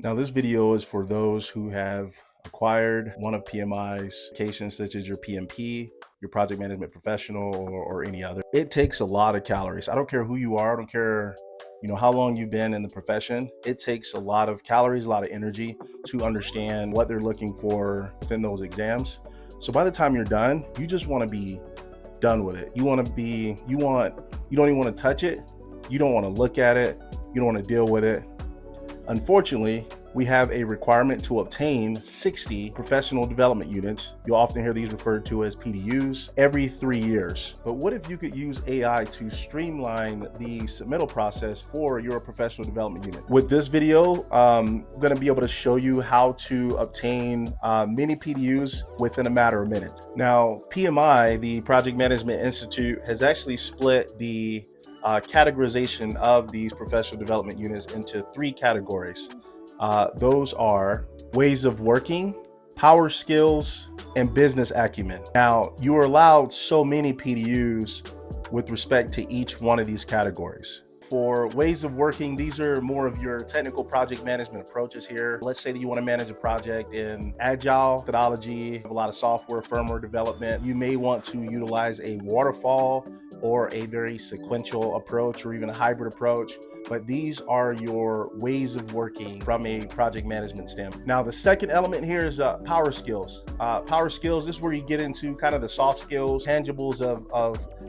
Now, this video is for those who have acquired one of PMI's certifications, such as your PMP, your project management professional, or any other. It takes a lot of calories. I don't care who you are. I don't care, how long you've been in the profession. It takes a lot of calories, a lot of energy to understand what they're looking for within those exams. So by the time you're done, you just want to be done with it. You don't even want to touch it. You don't want to look at it. You don't want to deal with it. Unfortunately, we have a requirement to obtain 60 professional development units. You'll often hear these referred to as PDUs every 3 years. But what if you could use AI to streamline the submittal process for your professional development unit? With this video, I'm going to be able to show you how to obtain many PDUs within a matter of minutes. Now, PMI, the Project Management Institute, has actually split the categorization of these professional development units into 3 categories. Those are ways of working, power skills, and business acumen. Now, you are allowed so many PDUs with respect to each one of these categories. For ways of working, these are more of your technical project management approaches here. Let's say that you want to manage a project in agile methodology, a lot of software, firmware development. You may want to utilize a waterfall or a very sequential approach, or even a hybrid approach. But these are your ways of working from a project management standpoint. Now, the second element here is power skills. Power skills, this is where you get into kind of the soft skills, tangibles of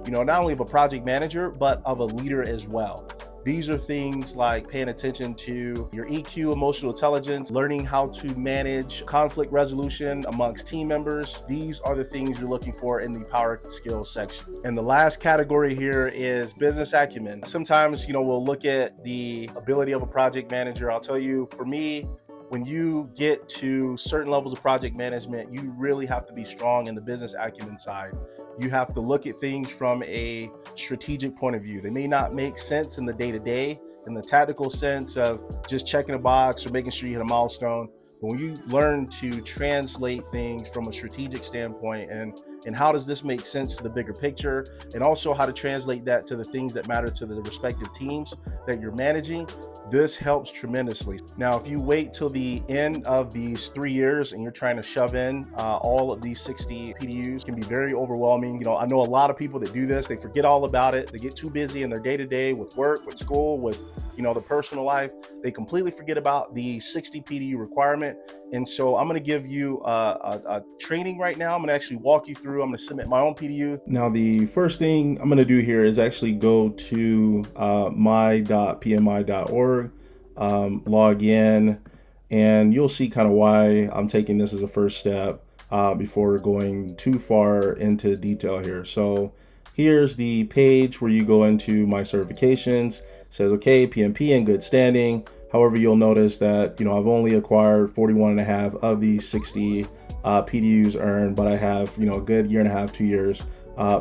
not only of a project manager, but of a leader as well. These are things like paying attention to your EQ, emotional intelligence, learning how to manage conflict resolution amongst team members. These are the things you're looking for in the power skills section. And the last category here is business acumen. Sometimes, we'll look at the ability of a project manager. I'll tell you, for me, when you get to certain levels of project management, you really have to be strong in the business acumen side. You have to look at things from a strategic point of view. They may not make sense in the day-to-day, in the tactical sense of just checking a box or making sure you hit a milestone. But when you learn to translate things from a strategic standpoint and how does this make sense to the bigger picture, and also how to translate that to the things that matter to the respective teams that you're managing, this helps tremendously. Now, if you wait till the end of these 3 years and you're trying to shove in all of these 60 PDUs, can be very overwhelming. I know a lot of people that do this, they forget all about it. They get too busy in their day-to-day with work, with school, with the personal life. They completely forget about the 60 PDU requirement. And so I'm going to give you a training right now. I'm going to actually walk you through. I'm going to submit my own PDU. Now, the first thing I'm going to do here is actually go to my.pmi.org, log in, and you'll see kind of why I'm taking this as a first step before going too far into detail here. So here's the page where you go into my certifications. It says, okay, PMP in good standing. However, you'll notice that, I've only acquired 41 and a half of these 60 PDUs earned, but I have, a good year and a half, 2 years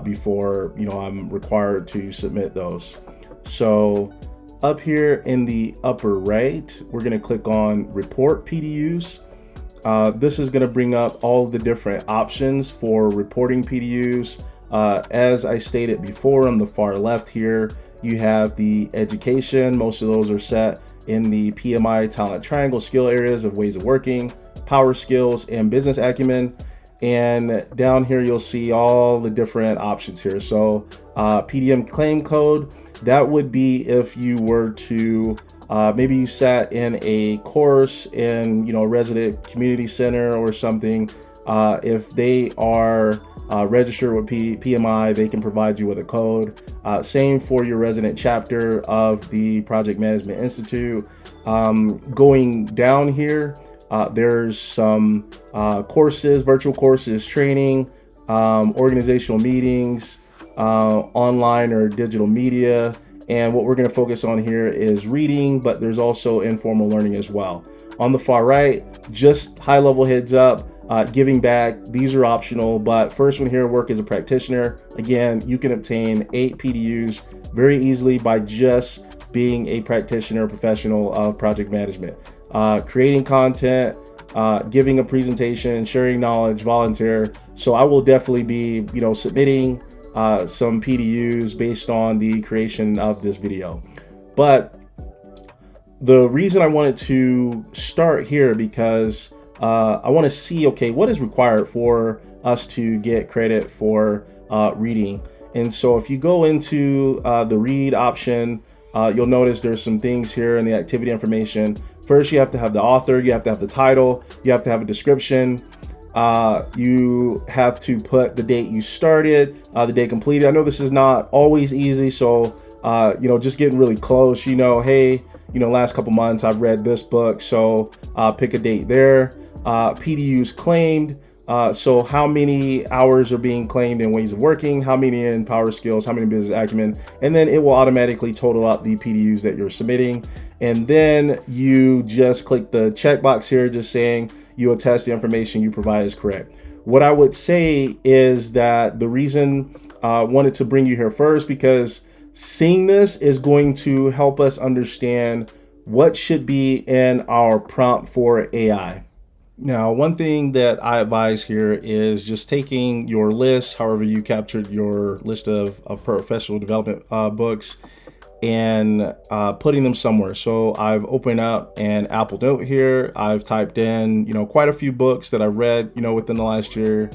before, I'm required to submit those. So up here in the upper right, we're going to click on report PDUs. This is going to bring up all the different options for reporting PDUs. As I stated before, on the far left here, you have the education. Most of those are set in the PMI talent triangle skill areas of ways of working, power skills, and business acumen. And down here, you'll see all the different options here. So PDM claim code, that would be if you were to, maybe you sat in a course in, a resident community center or something. If they are registered with PMI, they can provide you with a code. Same for your resident chapter of the Project Management Institute. Going down here, there's some courses, virtual courses, training, organizational meetings, online or digital media. And what we're going to focus on here is reading, but there's also informal learning as well. On the far right, just high level heads up. Giving back, these are optional, but first one here, work as a practitioner. Again, you can obtain 8 PDUs very easily by just being a practitioner, professional of project management. Creating content, giving a presentation, sharing knowledge, volunteer. So I will definitely be, submitting some PDUs based on the creation of this video. But The reason I wanted to start here because I want to see, okay, what is required for us to get credit for reading. And so if you go into the read option, you'll notice there's some things here in the activity information. First, you have to have the author, you have to have the title, you have to have a description. You have to put the date you started, the date completed. I know this is not always easy, so just getting really close, hey, last couple months I've read this book, so pick a date there. PDUs claimed, so how many hours are being claimed in ways of working, how many in power skills, how many business acumen, and then it will automatically total up the PDUs that you're submitting. And then you just click the checkbox here, just saying you attest the information you provide is correct. What I would say is that the reason I wanted to bring you here first, because seeing this is going to help us understand what should be in our prompt for AI. Now, one thing that I advise here is just taking your list, however you captured your list of professional development books, and putting them somewhere. So I've opened up an Apple Note here. I've typed in, quite a few books that I read, within the last year.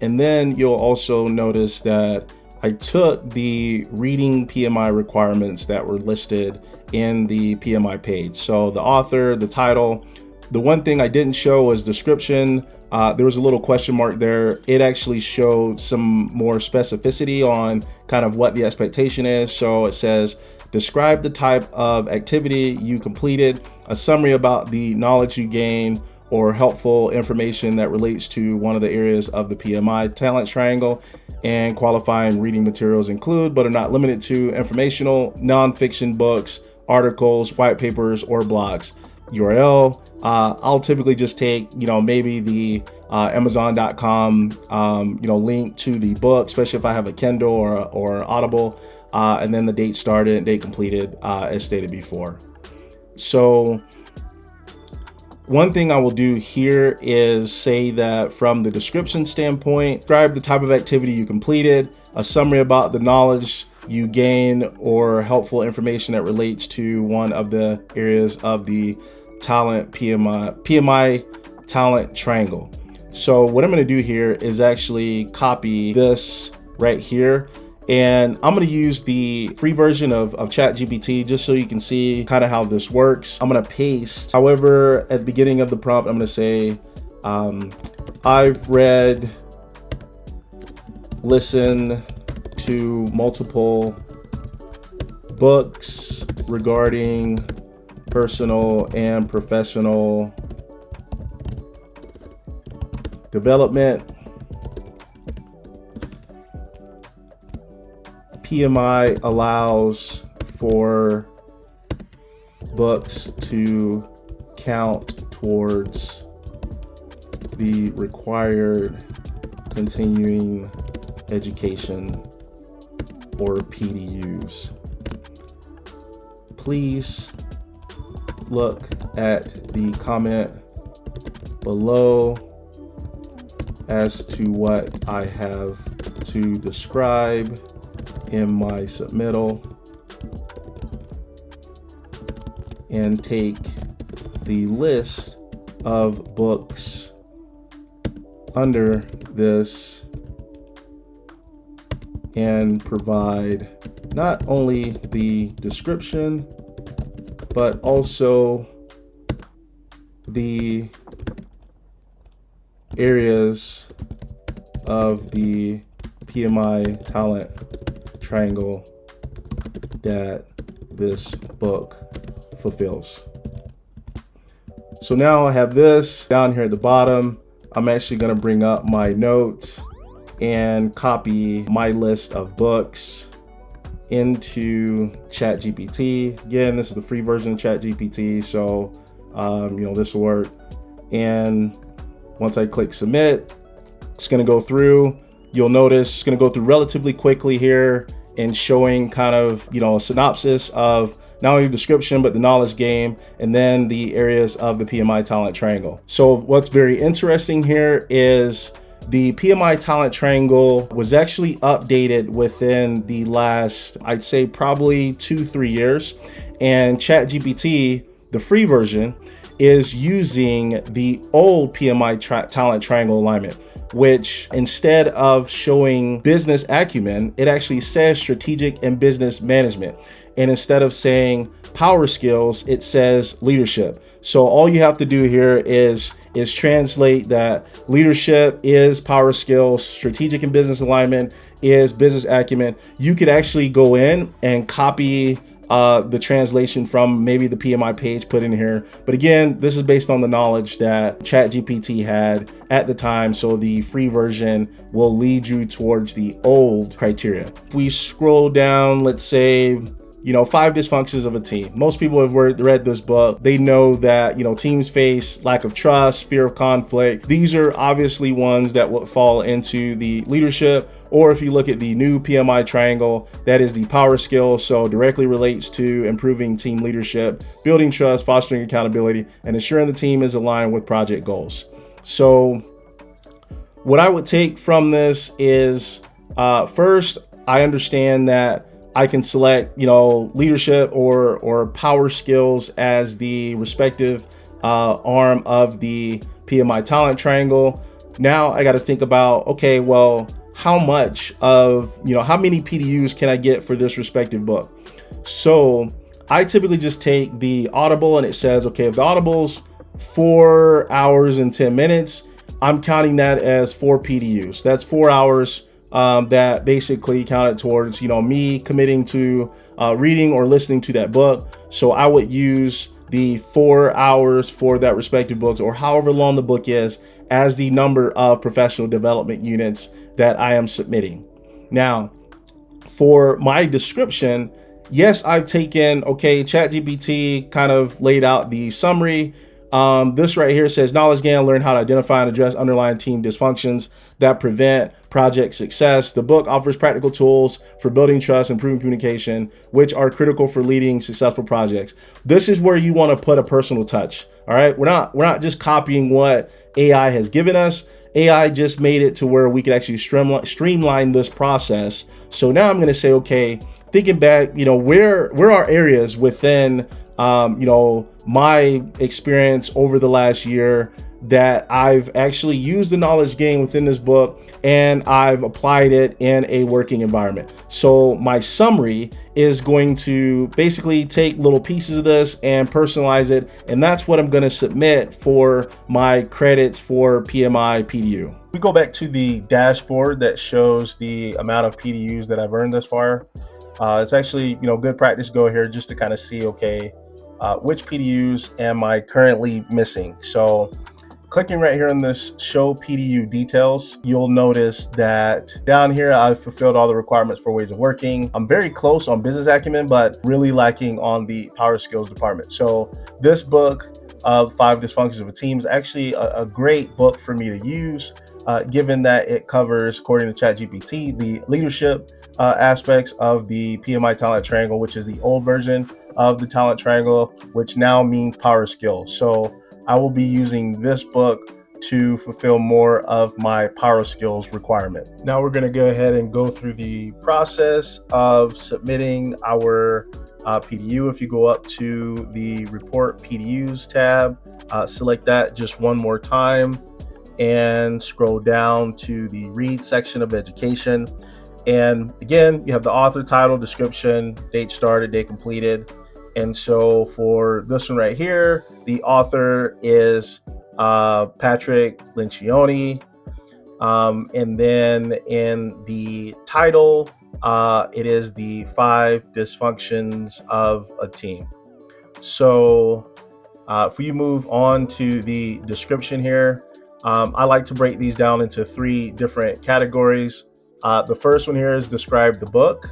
And then you'll also notice that I took the reading PMI requirements that were listed in the PMI page. So the author, the title. The one thing I didn't show was description. There was a little question mark there. It actually showed some more specificity on kind of what the expectation is. So it says, describe the type of activity you completed, a summary about the knowledge you gained, or helpful information that relates to one of the areas of the PMI talent triangle. And qualifying reading materials include, but are not limited to, informational, nonfiction books, articles, white papers, or blogs. URL, I'll typically just take, maybe the Amazon.com, link to the book, especially if I have a Kindle or Audible, and then the date started and date completed, as stated before. So one thing I will do here is say that from the description standpoint, describe the type of activity you completed, a summary about the knowledge you gain, or helpful information that relates to one of the areas of the talent PMI talent triangle. So what I'm going to do here is actually copy this right here, and I'm going to use the free version of ChatGPT just so you can see kind of how this works. I'm going to paste. However, at the beginning of the prompt, I'm going to say, I've read, listen to multiple books regarding personal and professional development. PMI allows for books to count towards the required continuing education, or PDUs. Please look at the comment below as to what I have to describe in my submittal, and take the list of books under this and provide not only the description, but also the areas of the PMI talent triangle that this book fulfills. So now I have this down here at the bottom. I'm actually going to bring up my notes and copy my list of books into ChatGPT. Again, this is the free version of ChatGPT, so this will work. And once I click submit, it's going to go through. You'll notice it's going to go through relatively quickly here and showing kind of a synopsis of not only the description but the knowledge game, and then the areas of the PMI talent triangle. So what's very interesting here is the PMI talent triangle was actually updated within the last, I'd say probably 2-3 years. And ChatGPT, The free version is using the old PMI talent triangle alignment, which instead of showing business acumen, it actually says strategic and business management. And instead of saying power skills, it says leadership. So all you have to do here is translate that leadership is power skills, strategic and business alignment is business acumen. You could actually go in and copy the translation from maybe the PMI page put in here. But again, this is based on the knowledge that ChatGPT had at the time. So the free version will lead you towards the old criteria. If we scroll down, let's say, 5 dysfunctions of a team. Most people have read this book. They know that, teams face lack of trust, fear of conflict. These are obviously ones that would fall into the leadership. Or if you look at the new PMI triangle, that is the power skills. So directly relates to improving team leadership, building trust, fostering accountability, and ensuring the team is aligned with project goals. So what I would take from this is, first, I understand that I can select, leadership or power skills as the respective arm of the PMI talent triangle. Now I got to think about, okay, well, how much of, how many PDUs can I get for this respective book? So I typically just take the Audible, and it says, okay, if the Audible's 4 hours and 10 minutes, I'm counting that as 4 PDUs. That's 4 hours that basically counted towards, me committing to reading or listening to that book. So I would use the 4 hours for that respective books, or however long the book is, as the number of professional development units that I am submitting. Now, for my description, yes, I've taken, ChatGPT kind of laid out the summary. This right here says knowledge gain, learn how to identify and address underlying team dysfunctions that prevent project success. The book offers practical tools for building trust, improving communication, which are critical for leading successful projects. This is where you want to put a personal touch. All right. We're not just copying what AI has given us. AI just made it to where we could actually streamline this process. So now I'm going to say, okay, thinking back, where are areas within, my experience over the last year that I've actually used the knowledge gained within this book and I've applied it in a working environment. So my summary is going to basically take little pieces of this and personalize it. And that's what I'm going to submit for my credits for PMI PDU. We go back to the dashboard that shows the amount of PDUs that I've earned thus far. It's actually, good practice to go here just to kind of see, okay, which PDUs am I currently missing? So clicking right here on this show PDU details, you'll notice that down here, I've fulfilled all the requirements for ways of working. I'm very close on business acumen, but really lacking on the power skills department. So this book of 5 Dysfunctions of a Team is actually a great book for me to use, given that it covers, according to ChatGPT, the leadership aspects of the PMI talent triangle, which is the old version of the talent triangle, which now means power skills. So I will be using this book to fulfill more of my power skills requirement. Now we're going to go ahead and go through the process of submitting our PDU. If you go up to the report PDUs tab, select that just one more time and scroll down to the read section of education. And again, you have the author, title, description, date started, date completed. And so for this one right here, the author is Patrick Lencioni. And then in the title, it is the 5 Dysfunctions of a Team. So if you move on to the description here, I like to break these down into 3 different categories. The first one here is describe the book.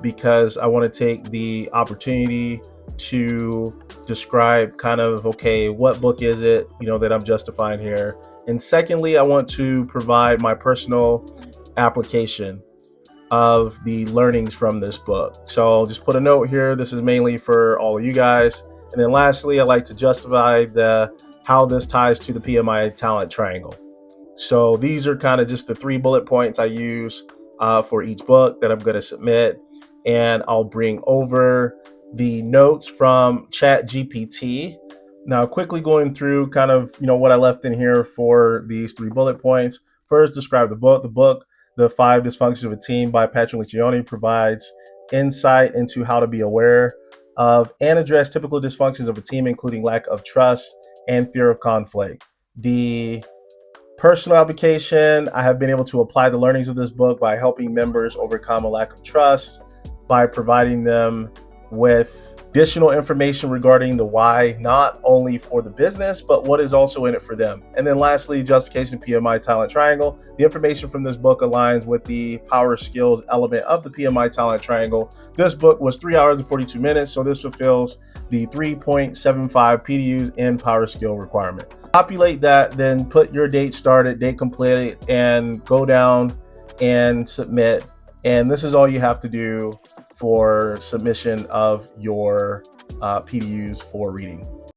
Because I want to take the opportunity to describe kind of, okay, what book is it, that I'm justifying here. And secondly, I want to provide my personal application of the learnings from this book. So I'll just put a note here. This is mainly for all of you guys. And then lastly, I like to justify how this ties to the PMI talent triangle. So these are kind of just the 3 bullet points I use for each book that I'm going to submit. And I'll bring over the notes from Chat GPT. Now, quickly going through kind of, what I left in here for these 3 bullet points. First, describe the book. The book, The 5 Dysfunctions of a Team by Patrick Lencioni, provides insight into how to be aware of and address typical dysfunctions of a team, including lack of trust and fear of conflict. The personal application, I have been able to apply the learnings of this book by helping members overcome a lack of trust, by providing them with additional information regarding the why, not only for the business, but what is also in it for them. And then lastly, justification PMI talent triangle. The information from this book aligns with the power skills element of the PMI talent triangle. This book was 3 hours and 42 minutes, so this fulfills the 3.75 PDUs in power skill requirement. Populate that, then put your date started, date completed, and go down and submit. And this is all you have to do for submission of your PDUs for reading.